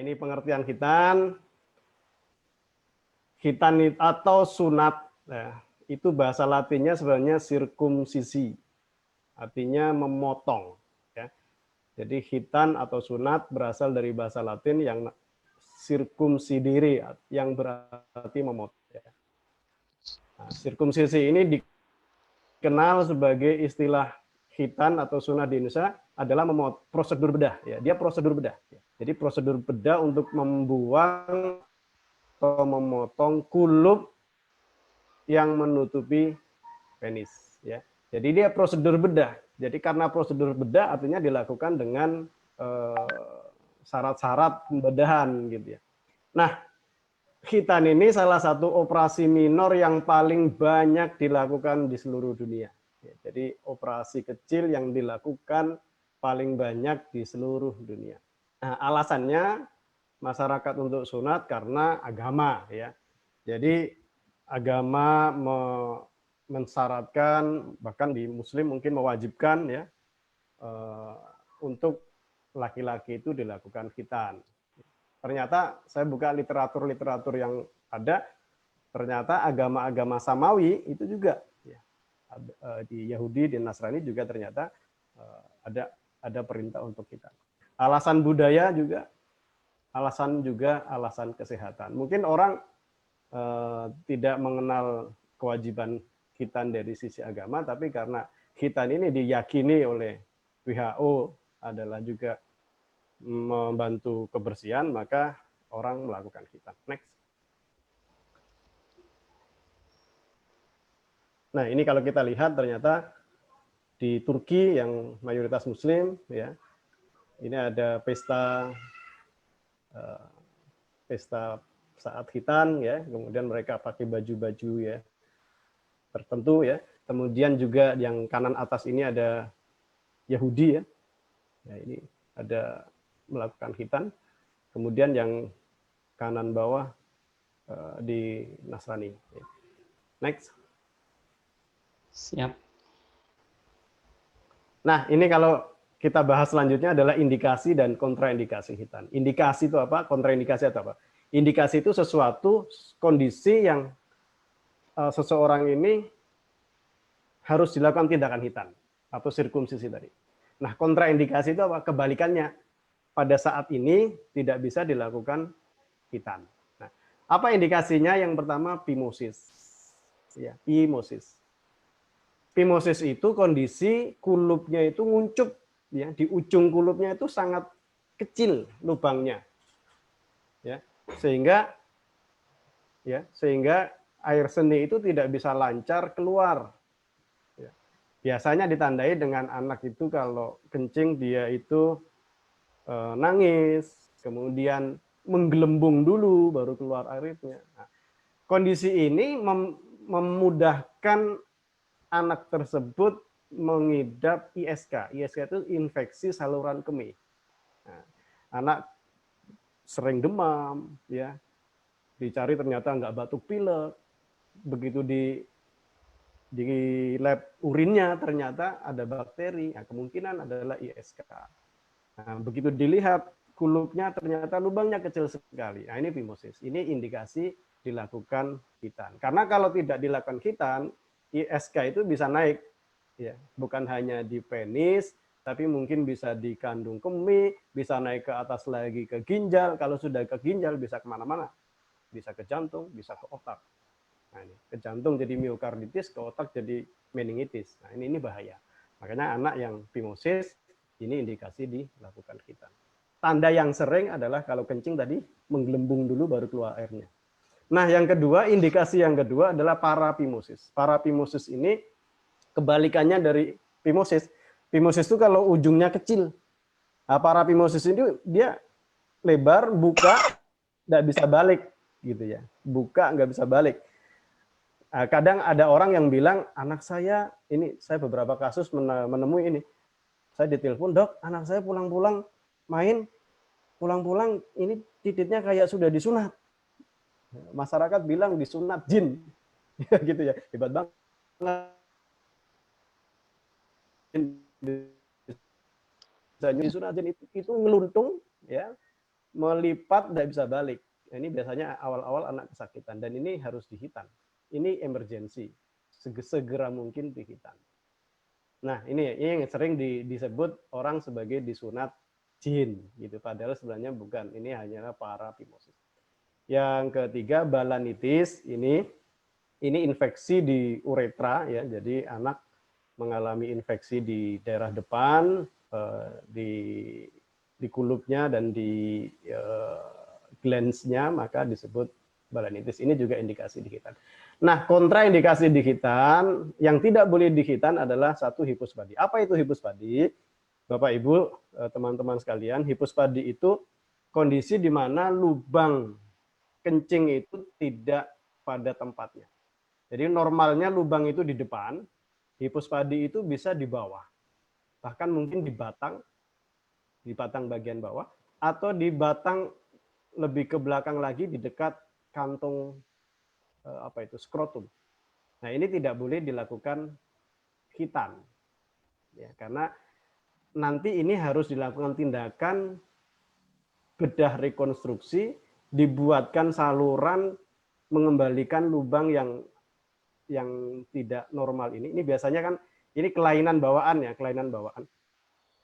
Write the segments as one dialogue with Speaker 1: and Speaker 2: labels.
Speaker 1: ini pengertian khitan. Khitan atau sunat, itu bahasa Latinnya sebenarnya sirkumsisi, artinya memotong. Ya. Jadi khitan atau sunat berasal dari bahasa Latin yang sirkumsidere, yang berarti memotong. Ya. Nah, sirkumsisi ini dikenal sebagai istilah khitan atau sunat di Indonesia adalah prosedur bedah. Ya. Dia prosedur bedah. Ya. Jadi prosedur bedah untuk membuang atau memotong kulup yang menutupi penis. Ya. Jadi dia prosedur bedah. Jadi karena prosedur bedah artinya dilakukan dengan syarat-syarat pembedahan gitu ya. Nah, khitan ini salah satu operasi minor yang paling banyak dilakukan di seluruh dunia. Ya, jadi operasi kecil yang dilakukan paling banyak di seluruh dunia. Nah, alasannya masyarakat untuk sunat karena agama ya. Jadi agama mensyaratkan, bahkan di Muslim mungkin mewajibkan ya untuk laki-laki itu dilakukan khitan. Ternyata saya buka literatur yang ada, ternyata agama-agama Samawi itu juga ya, di Yahudi, di Nasrani juga ternyata ada perintah untuk khitan. Alasan budaya juga, alasan kesehatan. Mungkin orang tidak mengenal kewajiban khitan dari sisi agama, tapi karena khitan ini diyakini oleh WHO adalah juga membantu kebersihan, maka orang melakukan khitan. Next. Nah, ini kalau kita lihat ternyata di Turki yang mayoritas Muslim, ya, ini ada pesta saat khitan, ya, kemudian mereka pakai baju-baju ya tertentu ya. Kemudian juga yang kanan atas ini ada Yahudi ya. Ya, ini ada melakukan khitan. Kemudian yang kanan bawah di Nasrani. Next.
Speaker 2: Siap.
Speaker 1: Nah, ini kalau kita bahas selanjutnya adalah indikasi dan kontraindikasi khitan. Indikasi itu apa? Kontraindikasi itu apa? Indikasi itu sesuatu kondisi yang seseorang ini harus dilakukan tindakan khitan atau sirkumsisi tadi. Nah, kontraindikasi itu apa? Kebalikannya. Pada saat ini tidak bisa dilakukan khitan. Nah, apa indikasinya? Yang pertama phimosis. Ya, phimosis. Phimosis itu kondisi kulupnya itu nguncup, ya, di ujung kulupnya itu sangat kecil lubangnya, ya, sehingga air seni itu tidak bisa lancar keluar. Ya. Biasanya ditandai dengan anak itu kalau kencing dia itu nangis, kemudian menggelembung dulu baru keluar airnya. Nah, kondisi ini memudahkan anak tersebut mengidap ISK. ISK itu infeksi saluran kemih. Nah, anak sering demam, ya, dicari ternyata nggak batuk pilek. Begitu di lab urinnya ternyata ada bakteri. Nah, kemungkinan adalah ISK. Nah, begitu dilihat kulupnya ternyata lubangnya kecil sekali. Nah, ini phimosis. Ini indikasi dilakukan khitan. Karena kalau tidak dilakukan khitan, ISK itu bisa naik, ya, bukan hanya di penis, tapi mungkin bisa di kandung kemih, bisa naik ke atas lagi ke ginjal. Kalau sudah ke ginjal bisa kemana-mana, bisa ke jantung, bisa ke otak. Nah, ini ke jantung jadi miokarditis, ke otak jadi meningitis. Nah, ini bahaya. Makanya anak yang phimosis ini indikasi dilakukan khitan. Tanda yang sering adalah kalau kencing tadi menggelembung dulu baru keluar airnya. Nah, yang kedua, indikasi yang kedua adalah paraphimosis. Paraphimosis ini kebalikannya dari phimosis. Phimosis itu kalau ujungnya kecil. Nah, paraphimosis ini dia lebar, buka, nggak bisa balik, gitu ya. Buka, nggak bisa balik. Nah, kadang ada orang yang bilang, anak saya, ini saya beberapa kasus menemui ini. Saya ditelepon, dok, anak saya pulang-pulang main, pulang-pulang ini titiknya kayak sudah disunat. Masyarakat bilang disunat jin, gitu ya, hebat banget. Disunat jin itu ngeluntung, ya, melipat tidak bisa balik. Ini biasanya awal-awal anak kesakitan dan ini harus dihitan. Ini emergency, segera mungkin dihitan. Nah, ini yang sering disebut orang sebagai disunat jin gitu, padahal sebenarnya bukan. Ini hanyalah parapimosis. Yang ketiga balanitis, ini infeksi di uretra ya. Jadi anak mengalami infeksi di daerah depan, di kulupnya dan di glands-nya, maka disebut balanitis. Ini juga indikasi dihitan. Nah, kontraindikasi dihitan yang tidak boleh dihitan adalah satu hipospadi. Apa itu hipospadi? Bapak Ibu, teman-teman sekalian, hipospadi itu kondisi di mana lubang kencing itu tidak pada tempatnya. Jadi normalnya lubang itu di depan, hipospadi itu bisa di bawah. Bahkan mungkin di batang bagian bawah, atau di batang lebih ke belakang lagi di dekat kantong skrotum. Nah, ini tidak boleh dilakukan hitan. Ya, karena nanti ini harus dilakukan tindakan bedah rekonstruksi, dibuatkan saluran mengembalikan lubang yang tidak normal ini. Ini biasanya kan ini kelainan bawaan ya, kelainan bawaan.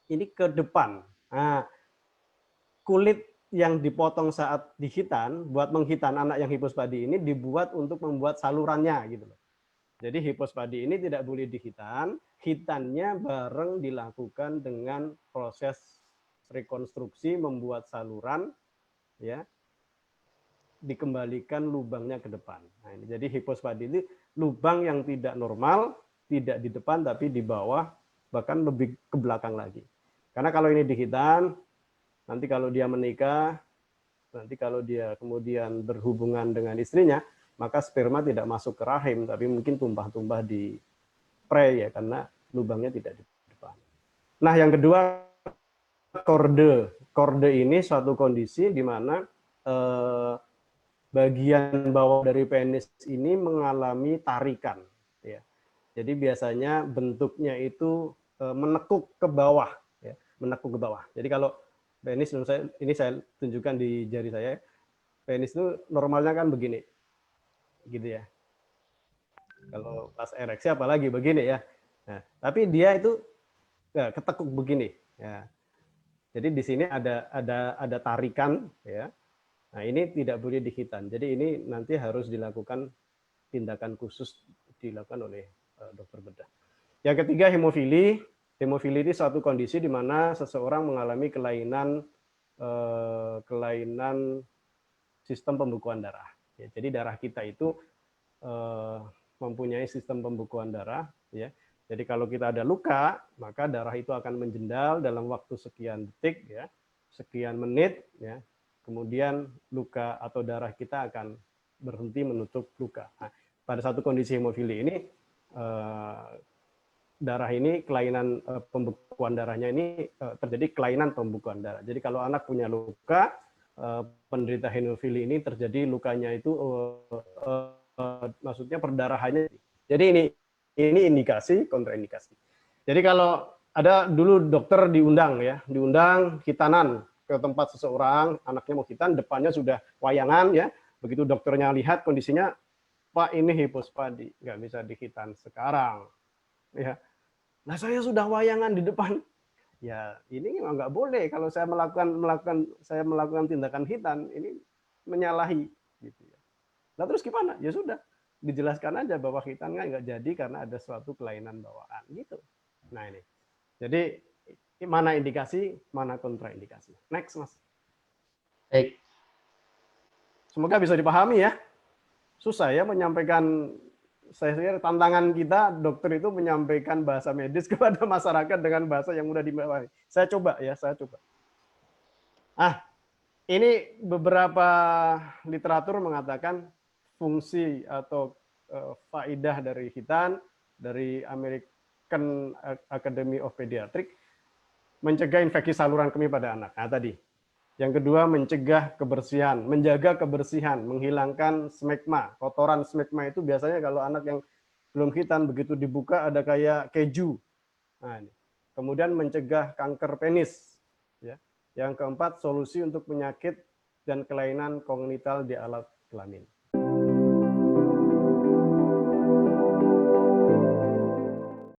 Speaker 1: Ini ke depan. Nah, kulit yang dipotong saat dihitan, buat menghitan anak yang hipospadi ini dibuat untuk membuat salurannya gitu loh. Jadi hipospadi ini tidak boleh dihitan, hitannya bareng dilakukan dengan proses rekonstruksi membuat saluran ya, dikembalikan lubangnya ke depan. Nah, ini jadi hipospadi ini lubang yang tidak normal, tidak di depan tapi di bawah, bahkan lebih ke belakang lagi. Karena kalau ini dihitan, nanti kalau dia menikah, nanti kalau dia kemudian berhubungan dengan istrinya, maka sperma tidak masuk ke rahim, tapi mungkin tumpah-tumpah di pre ya, karena lubangnya tidak di depan. Nah, yang kedua, korde. Korde ini suatu kondisi di mana bagian bawah dari penis ini mengalami tarikan. Ya. Jadi biasanya bentuknya itu menekuk ke bawah, ya, menekuk ke bawah. Jadi kalau penis, ini saya tunjukkan di jari saya, penis itu normalnya kan begini, gitu ya. Kalau pas ereksi apalagi begini ya. Nah, tapi dia itu ketekuk begini. Ya. Jadi di sini ada tarikan, ya. Nah, ini tidak boleh dihitan. Jadi ini nanti harus dilakukan tindakan khusus dilakukan oleh dokter bedah. Yang ketiga hemofili. Hemofili ini suatu kondisi di mana seseorang mengalami kelainan sistem pembekuan darah. Ya, jadi darah kita itu mempunyai sistem pembekuan darah. Ya. Jadi kalau kita ada luka, maka darah itu akan menjendal dalam waktu sekian detik, ya, sekian menit, ya. Kemudian luka atau darah kita akan berhenti menutup luka. Nah, pada satu kondisi hemofili ini, darah ini kelainan pembekuan darahnya ini terjadi kelainan pembekuan darah. Jadi kalau anak punya luka, penderita hemofili ini terjadi lukanya itu maksudnya perdarahannya. Jadi ini indikasi, kontraindikasi. Jadi kalau ada dulu dokter diundang hitanan ke tempat seseorang, anaknya mau hitan, depannya sudah wayangan ya. Begitu dokternya lihat kondisinya, Pak ini hipospadi, nggak bisa dihitan sekarang. Ya, nah saya sudah wayangan di depan. Ya ini memang nggak boleh kalau saya melakukan tindakan hitan, ini menyalahi gitu ya. Nah terus gimana? Ya sudah, dijelaskan aja bahwa hitan nggak jadi karena ada suatu kelainan bawaan gitu. Nah ini, jadi mana indikasi, mana kontraindikasi. Next mas.
Speaker 2: Baik.
Speaker 1: Semoga bisa dipahami ya. Susah ya menyampaikan, saya kira tantangan kita dokter itu menyampaikan bahasa medis kepada masyarakat dengan bahasa yang mudah dipahami. Saya coba. Ini beberapa literatur mengatakan fungsi atau faidah dari hitan, dari American Academy of Pediatrics, mencegah infeksi saluran kemih pada anak. Nah tadi. Yang kedua, mencegah kebersihan, menjaga kebersihan, menghilangkan smegma. Kotoran smegma itu biasanya kalau anak yang belum hitan, begitu dibuka ada kayak keju. Nah, ini. Kemudian mencegah kanker penis. Ya. Yang keempat, solusi untuk penyakit dan kelainan kongenital di alat kelamin.